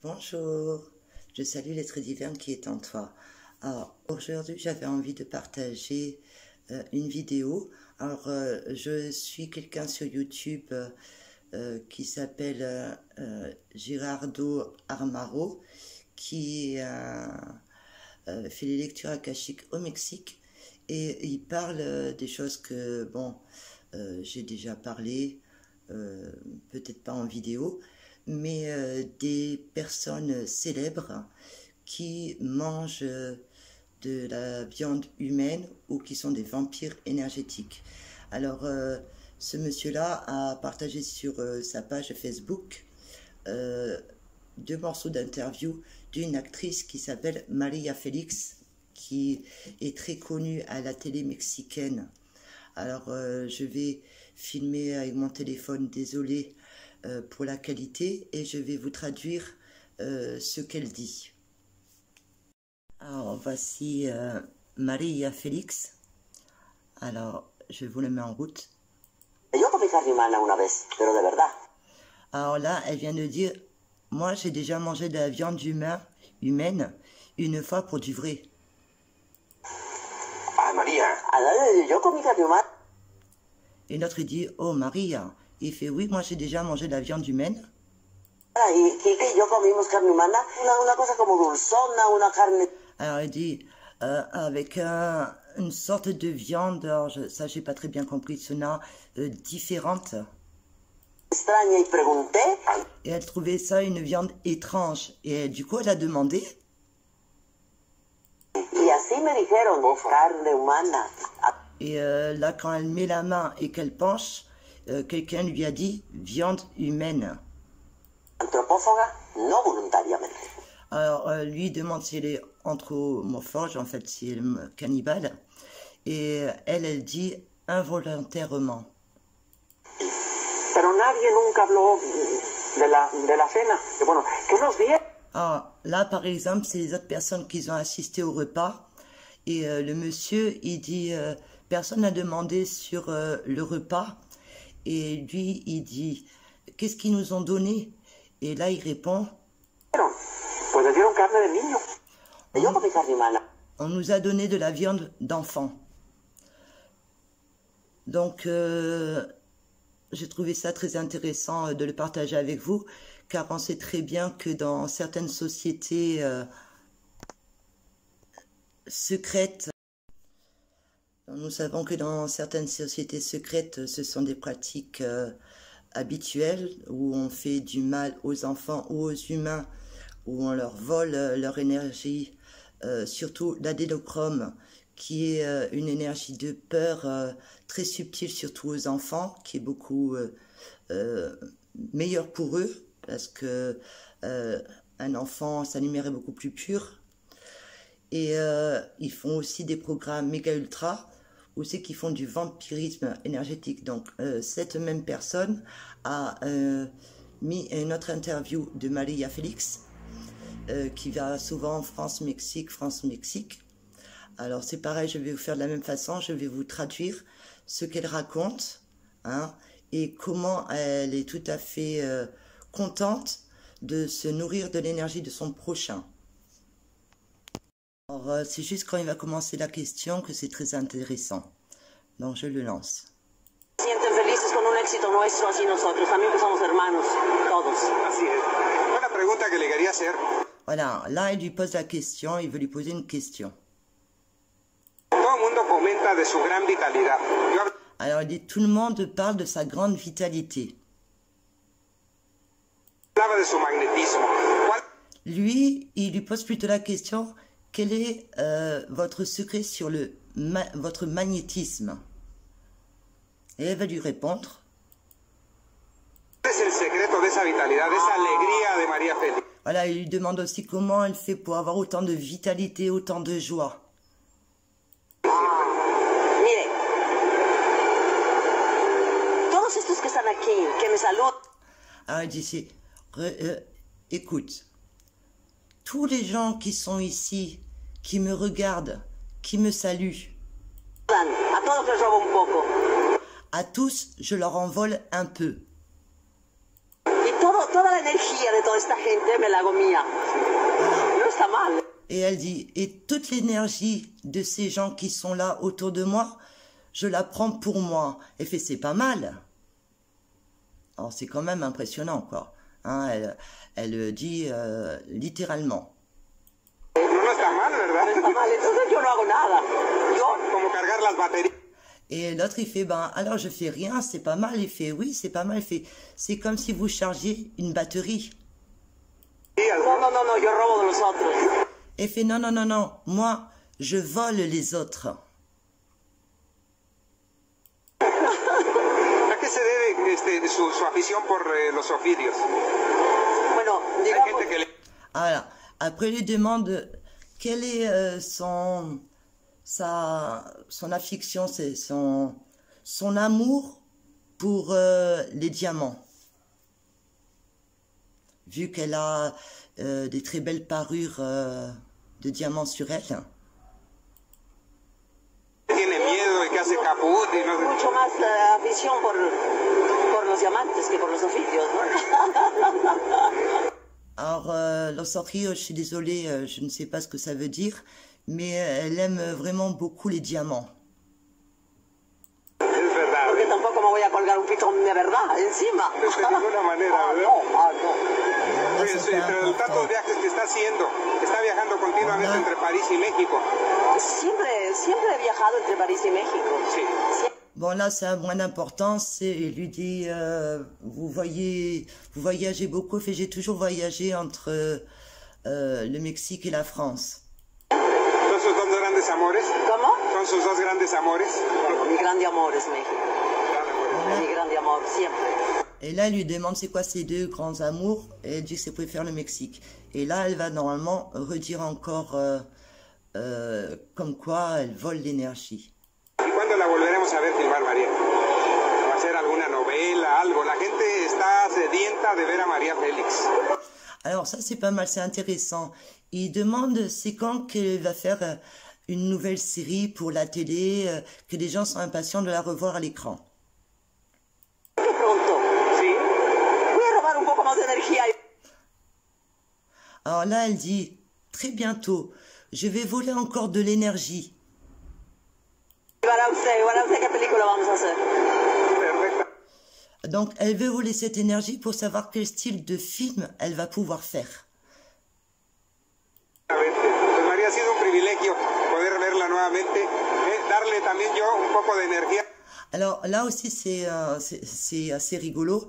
Bonjour, je salue l'être divin qui est en toi. Alors, aujourd'hui, j'avais envie de partager une vidéo. Alors, je suis quelqu'un sur YouTube qui s'appelle Gerardo Armaro, qui fait les lectures akashiques au Mexique. Et il parle des choses que, bon, j'ai déjà parlé, peut-être pas en vidéo, mais des personnes célèbres qui mangent de la viande humaine ou qui sont des vampires énergétiques. Alors, ce monsieur-là a partagé sur sa page Facebook 2 morceaux d'interview d'une actrice qui s'appelle Maria Félix, qui est très connue à la télé mexicaine. Alors, je vais filmer avec mon téléphone, désolé pour la qualité, et je vais vous traduire ce qu'elle dit. Alors, voici Maria Félix. Alors, je vous le mets en route. Alors là, elle vient de dire, moi j'ai déjà mangé de la viande humaine une fois pour du vrai. Ah, Maria. Et l'autre il dit, oh Maria. Il fait, oui, moi j'ai déjà mangé de la viande humaine. Alors il dit, avec une sorte de viande, alors ça j'ai pas très bien compris, sonna différente. Et elle trouvait ça une viande étrange. Et du coup elle a demandé. Et là quand elle met la main et qu'elle penche, quelqu'un lui a dit viande humaine. Alors lui demande si elle est anthropomorphe, en fait si elle est cannibale, et elle dit involontairement. Alors là par exemple c'est les autres personnes qui ont assisté au repas, et le monsieur il dit personne n'a demandé sur le repas. Et lui, il dit, qu'est-ce qu'ils nous ont donné? Et là, il répond, on nous a donné de la viande d'enfant. Donc, j'ai trouvé ça très intéressant de le partager avec vous, car on sait très bien que dans certaines sociétés secrètes, nous savons que dans certaines sociétés secrètes, ce sont des pratiques habituelles où on fait du mal aux enfants ou aux humains, où on leur vole leur énergie, surtout l'adénochrome, qui est une énergie de peur très subtile, surtout aux enfants, qui est beaucoup meilleure pour eux, parce que un enfant, sa lumière est beaucoup plus pure. Et ils font aussi des programmes méga ultra, où c'est qu'ils font du vampirisme énergétique. Donc, cette même personne a mis une autre interview de Maria Félix, qui va souvent en France-Mexique, France-Mexique. Alors, c'est pareil, je vais vous faire de la même façon, je vais vous traduire ce qu'elle raconte, hein, et comment elle est tout à fait contente de se nourrir de l'énergie de son prochain. Alors, c'est juste quand il va commencer la question que c'est très intéressant. Donc, je le lance. Voilà, là, il lui pose la question, il veut lui poser une question. Alors, il dit, tout le monde parle de sa grande vitalité. Lui, il lui pose plutôt la question, quel est votre secret sur votre magnétisme? Et elle va lui répondre. Voilà, il lui demande aussi comment elle fait pour avoir autant de vitalité, autant de joie. Alors il dit, écoute, tous les gens qui sont ici, qui me regardent, qui me saluent, à tous, je leur envole un peu. toda la energía de toda esta gente me la hago mía. No está mal. Et elle dit, et toute l'énergie de ces gens qui sont là autour de moi, je la prends pour moi. Elle fait, c'est pas mal. Alors c'est quand même impressionnant, quoi. Hein, elle dit littéralement. No, no está mal, ¿verdad? No está mal, entonces yo no hago nada. Yo, Como cargar las baterías. Et l'autre, il fait, ben, alors je fais rien, c'est pas mal. Il fait, oui, c'est pas mal. Il fait, c'est comme si vous chargiez une batterie. no, no, no, no, yo robo de los otros. Elle fait, non, non, non, non, moi, je vole les autres. ¿A qué se debe su afición por los oficios? Bueno, Hay digamos, gente que le... Voilà. Après, il lui demande quelle est son affection, c'est son amour pour les diamants. Vu qu'elle a des très belles parures de diamants sur elle. tiene miedo y que hace caput y no sé. mucho más afición por los diamantes que por los oficios, ¿no? Alors, l'Ossori, je suis désolée, je ne sais pas ce que ça veut dire, mais elle aime vraiment beaucoup les diamants. Es verdad. Porque tampoco me voy a colgar un pitón de verdad encima. De ninguna manera, Ah, ¿verdad? no, ah, no. Oye, Eso sí, está pero important. tantos viajes que está haciendo, está viajando continuamente Hola. entre París y México. Siempre he viajado entre París y México. Sí. Bon, là, c'est un point d'importance. Il lui dit, vous voyagez beaucoup. Fait, j'ai toujours voyagé entre le Mexique et la France. ¿Son sus dos grandes amores? ¿Cómo? ¿Son sus dos grandes amores? Mi grande amor es México. Mi grande amor, siempre. Et là, elle lui demande c'est quoi ses deux grands amours. Et elle dit que c'est préfère le Mexique. Et là, elle va normalement redire encore comme quoi elle vole l'énergie. ¿Y cuándo la volveremos a ver filmar, María? ¿O hacer alguna novela, algo? La gente está sedienta de ver a María Félix. Alors ça, c'est pas mal, c'est intéressant. Il demande c'est quand qu'elle va faire une nouvelle série pour la télé, que les gens sont impatients de la revoir à l'écran. Qué pronto. Sí. Voy a robar un poco más de energía. Alors là, elle dit, très bientôt, je vais voler encore de l'énergie. Y para usted, ¿qué película vamos a hacer? Perfecta. Donc, elle veut voler cette énergie pour savoir quel style de film elle va pouvoir faire. Pues María, ha sido un privilegio poder verla nuevamente, darle también yo un poco de energía. Alors là aussi, c'est assez rigolo,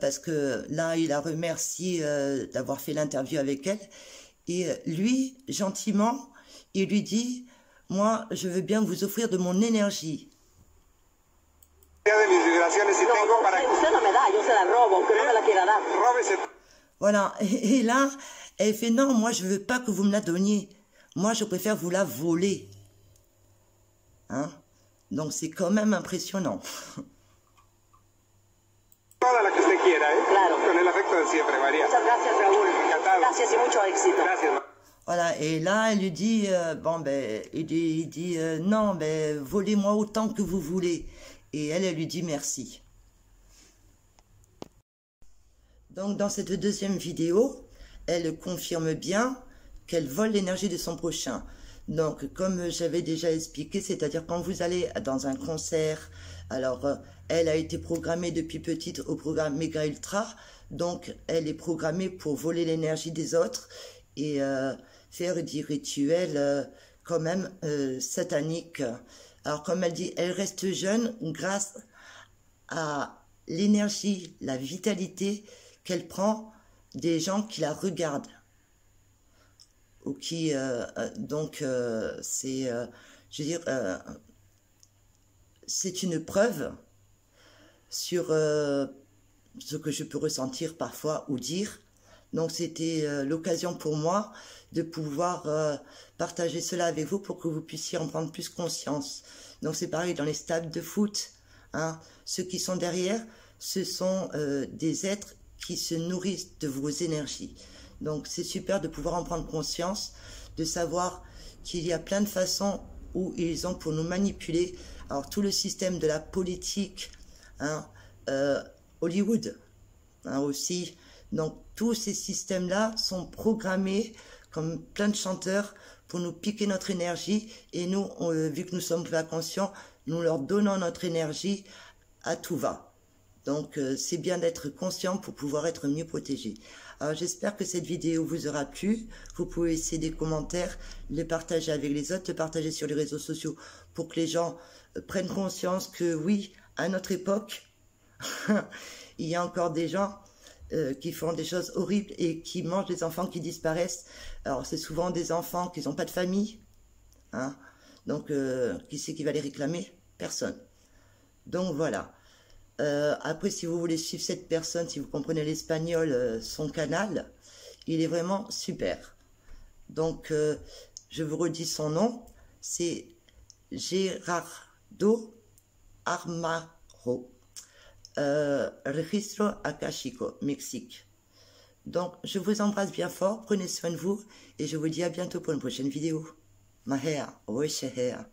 parce que là, il a remercié d'avoir fait l'interview avec elle. Et lui, gentiment, il lui dit, moi, je veux bien vous offrir de mon énergie. De mis vibraciones si No, tengo para que usted no me da, yo se la robo, aunque no me la quiera dar. róbese. Voilà. Et là, elle fait, non, moi, je veux pas que vous me la donniez. Moi, je préfère vous la voler. Hein? Donc, c'est quand même impressionnant. Toda la que usted quiera, ¿eh? Claro. Con el afecto de siempre, María. Muchas gracias, Raúl. Encantado. Gracias y mucho éxito. Gracias. Voilà, et là, elle lui dit, bon, ben, il dit, non, ben, volez-moi autant que vous voulez. Et elle lui dit merci. Donc, dans cette deuxième vidéo, elle confirme bien qu'elle vole l'énergie de son prochain. Donc, comme j'avais déjà expliqué, c'est-à-dire quand vous allez dans un concert, alors, elle a été programmée depuis petite au programme Méga Ultra, donc elle est programmée pour voler l'énergie des autres et faire des rituels quand même sataniques. Alors, comme elle dit, elle reste jeune grâce à l'énergie, la vitalité qu'elle prend des gens qui la regardent. Ou qui, c'est, je veux dire, c'est une preuve sur ce que je peux ressentir parfois ou dire. Donc, c'était l'occasion pour moi de pouvoir partager cela avec vous pour que vous puissiez en prendre plus conscience. Donc, c'est pareil dans les stades de foot. Hein, ceux qui sont derrière, ce sont des êtres qui se nourrissent de vos énergies. Donc, c'est super de pouvoir en prendre conscience, de savoir qu'il y a plein de façons où ils ont pour nous manipuler. Alors, tout le système de la politique, hein, Hollywood, hein, aussi, Donc tous ces systèmes-là sont programmés comme plein de chanteurs pour nous piquer notre énergie, et nous, vu que nous sommes pas conscients, nous leur donnons notre énergie à tout va. Donc c'est bien d'être conscient pour pouvoir être mieux protégé. Alors j'espère que cette vidéo vous aura plu. Vous pouvez laisser des commentaires, le partager avec les autres, le partager sur les réseaux sociaux pour que les gens prennent conscience que oui, à notre époque, il y a encore des gens qui font des choses horribles et qui mangent des enfants qui disparaissent. Alors c'est souvent des enfants qui n'ont pas de famille, hein. Donc qui c'est qui va les réclamer? Personne. Donc voilà. Après, si vous voulez suivre cette personne, si vous comprenez l'espagnol, son canal, il est vraiment super. Donc je vous redis son nom, c'est Gerardo Armaro. Registro Akashico, Mexique. Donc, je vous embrasse bien fort, prenez soin de vous, et je vous dis à bientôt pour une prochaine vidéo. Mahea, Oeshehea.